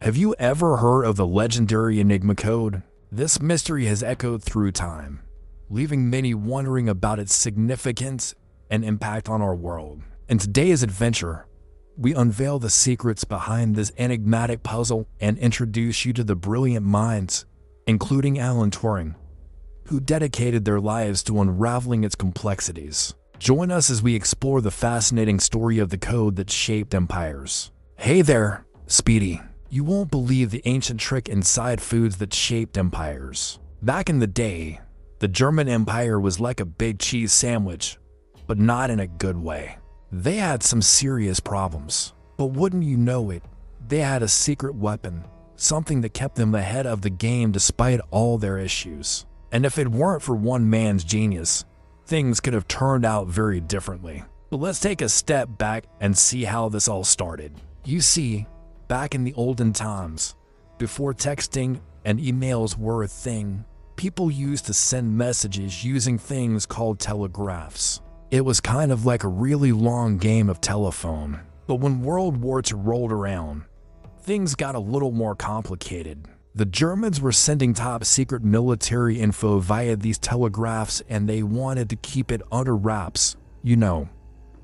Have you ever heard of the legendary Enigma code? This mystery has echoed through time, leaving many wondering about its significance and impact on our world. In today's adventure, we unveil the secrets behind this enigmatic puzzle and introduce you to the brilliant minds, including Alan Turing, who dedicated their lives to unraveling its complexities. Join us as we explore the fascinating story of the code that shaped empires. Hey there, Speedy. You won't believe the ancient trick inside foods that shaped empires. Back in the day, the German Empire was like a big cheese sandwich, but not in a good way. They had some serious problems, but wouldn't you know it, they had a secret weapon, something that kept them ahead of the game despite all their issues. And if it weren't for one man's genius, things could have turned out very differently. But let's take a step back and see how this all started. You see, back in the olden times, before texting and emails were a thing, people used to send messages using things called telegraphs. It was kind of like a really long game of telephone. But when World War II rolled around, things got a little more complicated. The Germans were sending top-secret military info via these telegraphs, and they wanted to keep it under wraps, you know,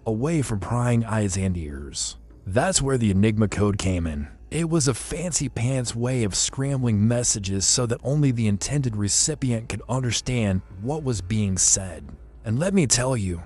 away from prying eyes and ears. That's where the Enigma code came in. It was a fancy-pants way of scrambling messages so that only the intended recipient could understand what was being said. And let me tell you,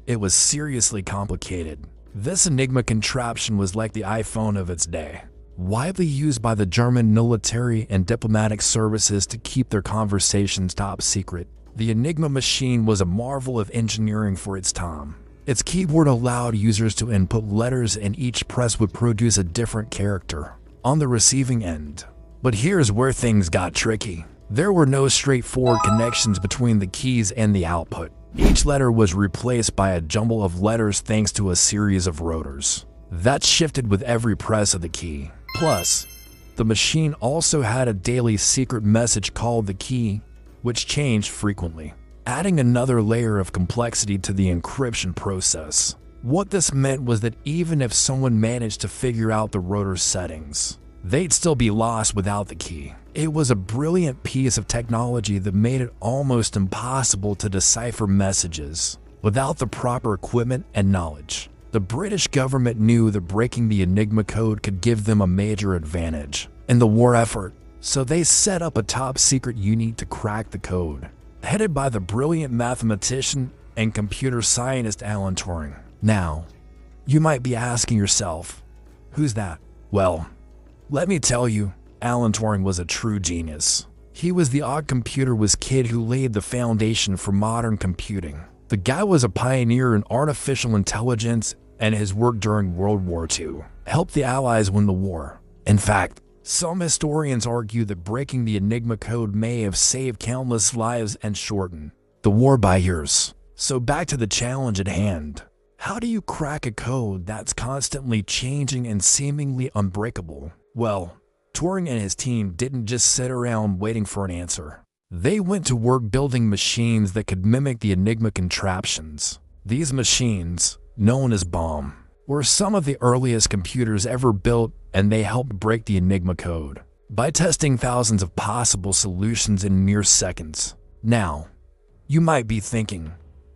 it was seriously complicated. This Enigma contraption was like the iPhone of its day, widely used by the German military and diplomatic services to keep their conversations top secret. The Enigma machine was a marvel of engineering for its time. Its keyboard allowed users to input letters, and each press would produce a different character on the receiving end. But here's where things got tricky. There were no straightforward connections between the keys and the output. Each letter was replaced by a jumble of letters thanks to a series of rotors that shifted with every press of the key. Plus, the machine also had a daily secret message called the key, which changed frequently, adding another layer of complexity to the encryption process. What this meant was that even if someone managed to figure out the rotor settings, they'd still be lost without the key. It was a brilliant piece of technology that made it almost impossible to decipher messages without the proper equipment and knowledge. The British government knew that breaking the Enigma code could give them a major advantage in the war effort, so they set up a top-secret unit to crack the code, headed by the brilliant mathematician and computer scientist Alan Turing. Now, you might be asking yourself, who's that? Well, let me tell you, Alan Turing was a true genius. He was the odd computer whiz kid who laid the foundation for modern computing. The guy was a pioneer in artificial intelligence, and his work during World War II helped the Allies win the war. In fact, some historians argue that breaking the Enigma code may have saved countless lives and shortened the war by years. So back to the challenge at hand. How do you crack a code that's constantly changing and seemingly unbreakable? Well, Turing and his team didn't just sit around waiting for an answer. They went to work building machines that could mimic the Enigma contraptions. These machines, known as BOM, were some of the earliest computers ever built, and they helped break the Enigma code by testing thousands of possible solutions in mere seconds. Now, you might be thinking,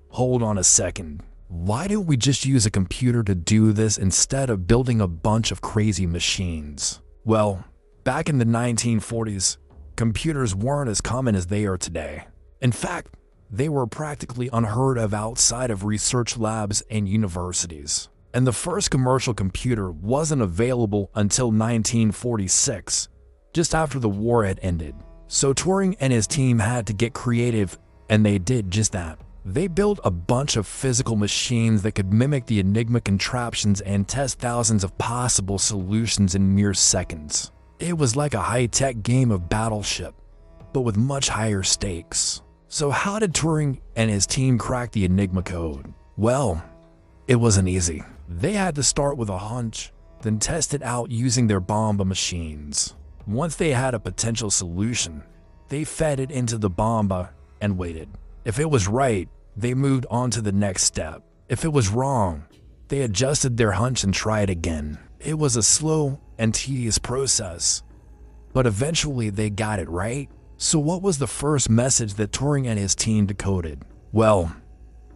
hold on a second, why don't we just use a computer to do this instead of building a bunch of crazy machines? Well, back in the 1940s, computers weren't as common as they are today. In fact, they were practically unheard of outside of research labs and universities. And the first commercial computer wasn't available until 1946, just after the war had ended. So Turing and his team had to get creative, and they did just that. They built a bunch of physical machines that could mimic the Enigma contraptions and test thousands of possible solutions in mere seconds. It was like a high-tech game of Battleship, but with much higher stakes. So how did Turing and his team crack the Enigma code? Well, it wasn't easy. They had to start with a hunch, then test it out using their bomba machines. Once they had a potential solution, they fed it into the bomba and waited. If it was right, they moved on to the next step. If it was wrong, they adjusted their hunch and tried again. It was a slow, and tedious process. But eventually they got it right. So what was the first message that Turing and his team decoded? Well,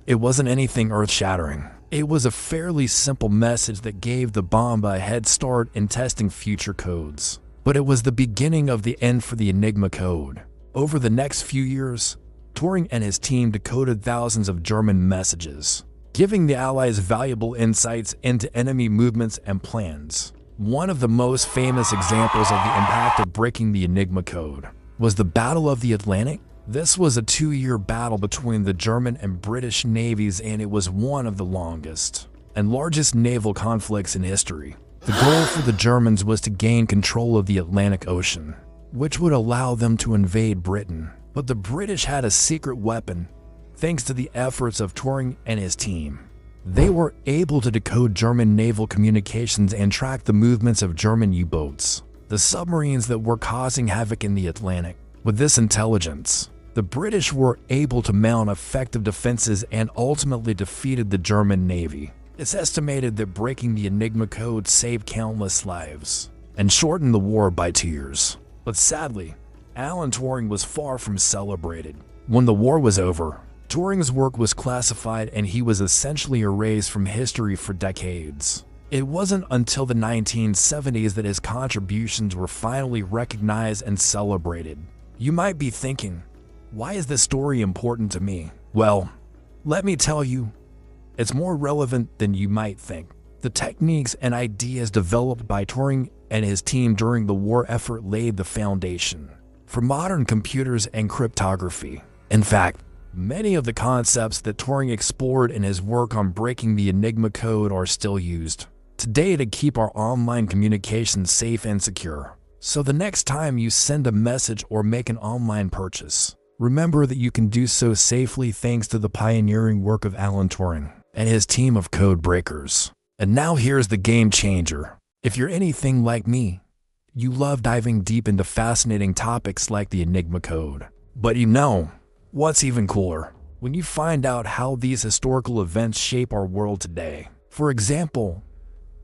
it wasn't anything earth-shattering. It was a fairly simple message that gave the bomb a head start in testing future codes. But it was the beginning of the end for the Enigma code. Over the next few years, Turing and his team decoded thousands of German messages, giving the Allies valuable insights into enemy movements and plans. One of the most famous examples of the impact of breaking the Enigma code was the Battle of the Atlantic. This was a 2-year battle between the German and British navies, and it was one of the longest and largest naval conflicts in history. The goal for the Germans was to gain control of the Atlantic Ocean, which would allow them to invade Britain. But the British had a secret weapon, thanks to the efforts of Turing and his team. They were able to decode German naval communications and track the movements of German U-boats, the submarines that were causing havoc in the Atlantic. With this intelligence, the British were able to mount effective defenses and ultimately defeated the German Navy. It's estimated that breaking the Enigma code saved countless lives and shortened the war by 2 years. But sadly, Alan Turing was far from celebrated. When the war was over, Turing's work was classified and he was essentially erased from history for decades. It wasn't until the 1970s that his contributions were finally recognized and celebrated. You might be thinking, why is this story important to me? Well, let me tell you, it's more relevant than you might think. The techniques and ideas developed by Turing and his team during the war effort laid the foundation for modern computers and cryptography. In fact, many of the concepts that Turing explored in his work on breaking the Enigma code are still used today to keep our online communications safe and secure. So the next time you send a message or make an online purchase, remember that you can do so safely thanks to the pioneering work of Alan Turing and his team of code breakers. And now here's the game changer. If you're anything like me, you love diving deep into fascinating topics like the Enigma code. But you know, what's even cooler? When you find out how these historical events shape our world today. For example,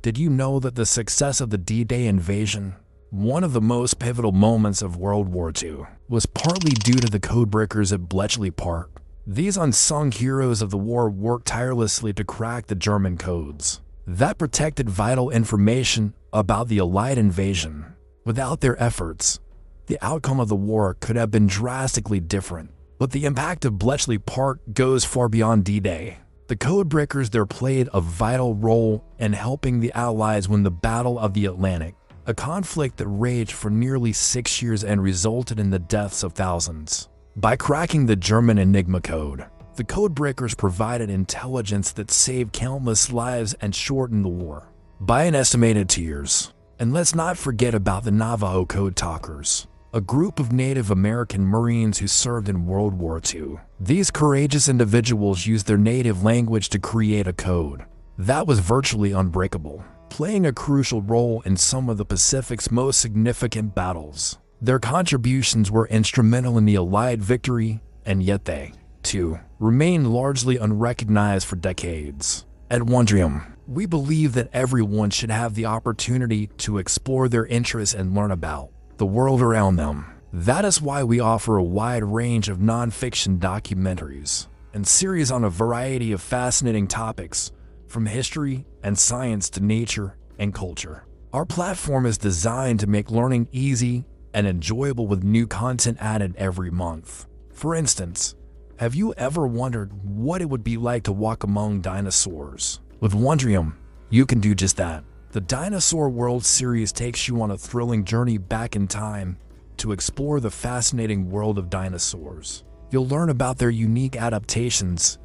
did you know that the success of the D-Day invasion, one of the most pivotal moments of World War II, was partly due to the codebreakers at Bletchley Park? These unsung heroes of the war worked tirelessly to crack the German codes that protected vital information about the Allied invasion. Without their efforts, the outcome of the war could have been drastically different. But the impact of Bletchley Park goes far beyond D-Day. The codebreakers there played a vital role in helping the Allies win the Battle of the Atlantic, a conflict that raged for nearly 6 years and resulted in the deaths of thousands. By cracking the German Enigma code, the codebreakers provided intelligence that saved countless lives and shortened the war by an estimated 2 years. And let's not forget about the Navajo Code Talkers, a group of Native American Marines who served in World War II. These courageous individuals used their native language to create a code that was virtually unbreakable, playing a crucial role in some of the Pacific's most significant battles. Their contributions were instrumental in the Allied victory, and yet they, too, remain largely unrecognized for decades. At Wondrium, we believe that everyone should have the opportunity to explore their interests and learn about the world around them. That is why we offer a wide range of non-fiction documentaries and series on a variety of fascinating topics, from history and science to nature and culture. Our platform is designed to make learning easy and enjoyable with new content added every month. For instance, have you ever wondered what it would be like to walk among dinosaurs? With Wondrium, you can do just that. The Dinosaur World series takes you on a thrilling journey back in time to explore the fascinating world of dinosaurs. You'll learn about their unique adaptations,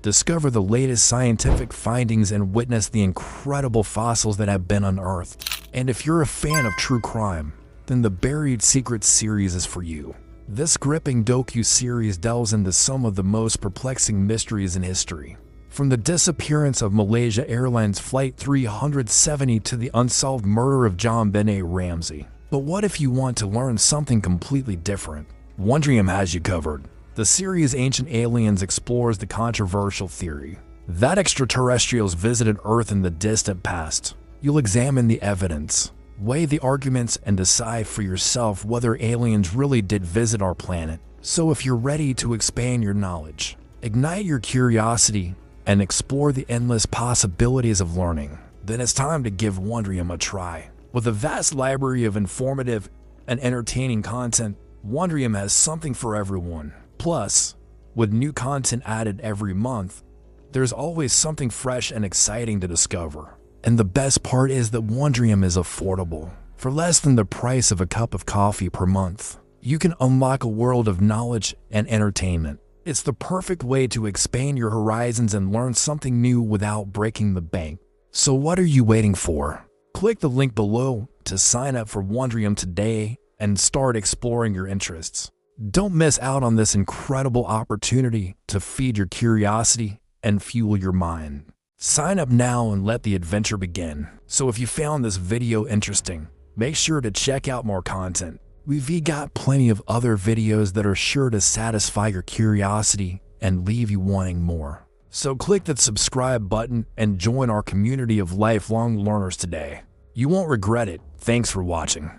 discover the latest scientific findings, and witness the incredible fossils that have been unearthed. And if you're a fan of true crime, then the Buried Secrets series is for you. This gripping docu-series delves into some of the most perplexing mysteries in history, from the disappearance of Malaysia Airlines Flight 370 to the unsolved murder of John Benet Ramsey. But what if you want to learn something completely different? Wondrium has you covered. The series Ancient Aliens explores the controversial theory that extraterrestrials visited Earth in the distant past. You'll examine the evidence, Weigh the arguments and decide for yourself whether aliens really did visit our planet. So if you're ready to expand your knowledge, ignite your curiosity, and explore the endless possibilities of learning, then it's time to give Wondrium a try. With a vast library of informative and entertaining content, Wondrium has something for everyone. Plus, with new content added every month, there's always something fresh and exciting to discover. And the best part is that Wondrium is affordable. For less than the price of a cup of coffee per month, you can unlock a world of knowledge and entertainment. It's the perfect way to expand your horizons and learn something new without breaking the bank. So what are you waiting for? Click the link below to sign up for Wondrium today and start exploring your interests. Don't miss out on this incredible opportunity to feed your curiosity and fuel your mind. Sign up now and let the adventure begin. So if you found this video interesting, make sure to check out more content. We've got plenty of other videos that are sure to satisfy your curiosity and leave you wanting more. So click that subscribe button and join our community of lifelong learners today. You won't regret it. Thanks for watching.